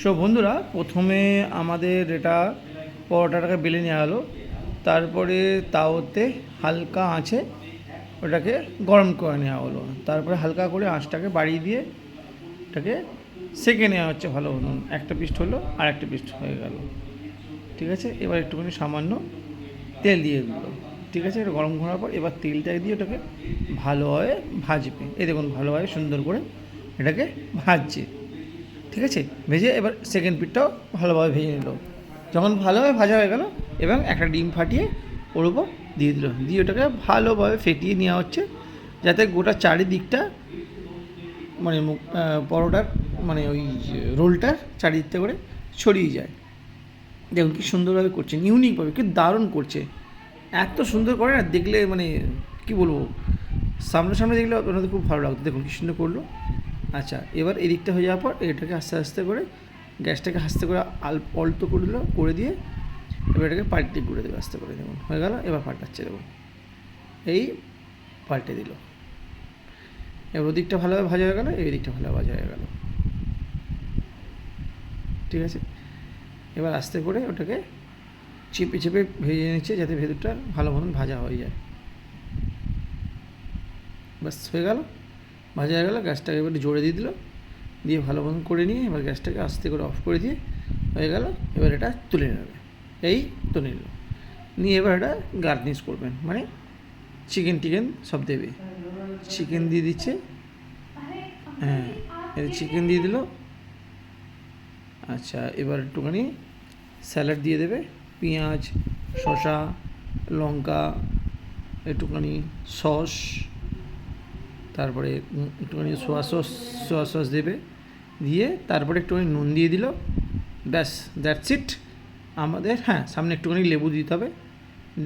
So বন্ধুরা, প্রথমে আমাদের এটা পরোটাটাকে বেলে নেওয়া হলো। তারপরে তাওতে হালকা আঁচে ওটাকে গরম করে নেওয়া হলো। তারপরে হালকা করে আঁচটাকে বাড়িয়ে দিয়ে এটাকে সেঁকে নেওয়া হচ্ছে ভালো মতন। একটা পিস হলো আর একটা পিস হয়ে গেল। ঠিক আছে, এবার একটুখানি সামান্য তেল দিয়ে দিল। ঠিক আছে, এটা গরম করার পর এবার তেলটা দিয়ে ওটাকে ভালোভাবে ভাজবে। এই দেখুন, ভালোভাবে সুন্দর করে এটাকে ভাজছে। ঠিক আছে, ভেজে এবার সেকেন্ড পিঠটাও ভালোভাবে ভেজে নিল। যখন ভালোভাবে ভাজা হয়ে গেল, এবং একটা ডিম ফাটিয়ে ওর উপর দিয়ে দিল, দিয়ে ওটাকে ভালোভাবে ফেটিয়ে নেওয়া হচ্ছে, যাতে গোটা চারিদিকটা মানে পরোটার মানে ওই রোলটার চারিদিকটা করে ছড়িয়ে যায়। দেখুন কি সুন্দরভাবে করছেন, ইউনিকভাবে, কি দারুণ করছে। এত সুন্দর করে না, দেখলে মানে কি বলবো, সামনে দেখলে ওনাদের খুব ভালো লাগতো। দেখুন কি সুন্দর করলো। আচ্ছা, এবার এদিকটা হয়ে যাওয়ার পর এটাকে আস্তে আস্তে করে গ্যাসটাকে আস্তে করে অল্প করে দিল, করে দিয়ে এবার এটাকে পাল্টে ঘুরে দেবে আস্তে করে। দেখুন হয়ে গেল, এবার পাল্টাচ্ছে। দেখুন এই পাল্টে দিল, এবার ওদিকটা ভালোভাবে ভাজা হয়ে গেলো, এই দিকটা ভালোভাবে ভাজা হয়ে গেল। ঠিক আছে, এবার আস্তে করে ওটাকে চেপে চেপে ভেজে নিচ্ছে, যাতে ভেতরটা ভালো মতন ভাজা হয়ে যায়। ব্যাস হয়ে গেল, ভাজা হয়ে গেলো। গ্যাসটাকে এবার জোরে দিয়ে দিল, দিয়ে ভালো মতন করে নিয়ে এবার গ্যাসটাকে আস্তে করে অফ করে দিয়ে হয়ে গেল। এবার এটা তুলে নেবে, এই তুলে নিল। নিয়ে এবার এটা গার্নিশ করবেন, মানে চিকেন সব দেবে। চিকেন দিয়ে দিচ্ছে, হ্যাঁ, এই চিকেন দিয়ে দিল। আচ্ছা, এবার একটুখানি স্যালাড দিয়ে দেবে, পেঁয়াজ, শসা, লঙ্কা, একটুখানি সস, তারপরে একটুখানি সোয়া সস দেবে, দিয়ে তারপরে একটুখানি নুন দিয়ে দিল। ব্যাস, দ্যাটস ইট আমাদের। হ্যাঁ, সামনে একটুখানি লেবু দিতে হবে,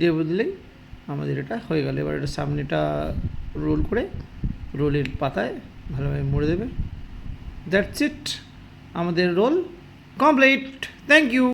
লেবু দিলেই আমাদের এটা হয়ে গেল। এবার এটা সামনেটা রোল করে রোলের পাতায় ভালোভাবে মুড়ে দেবে। দ্যাটস ইট, আমাদের রোল কমপ্লিট। Thank you.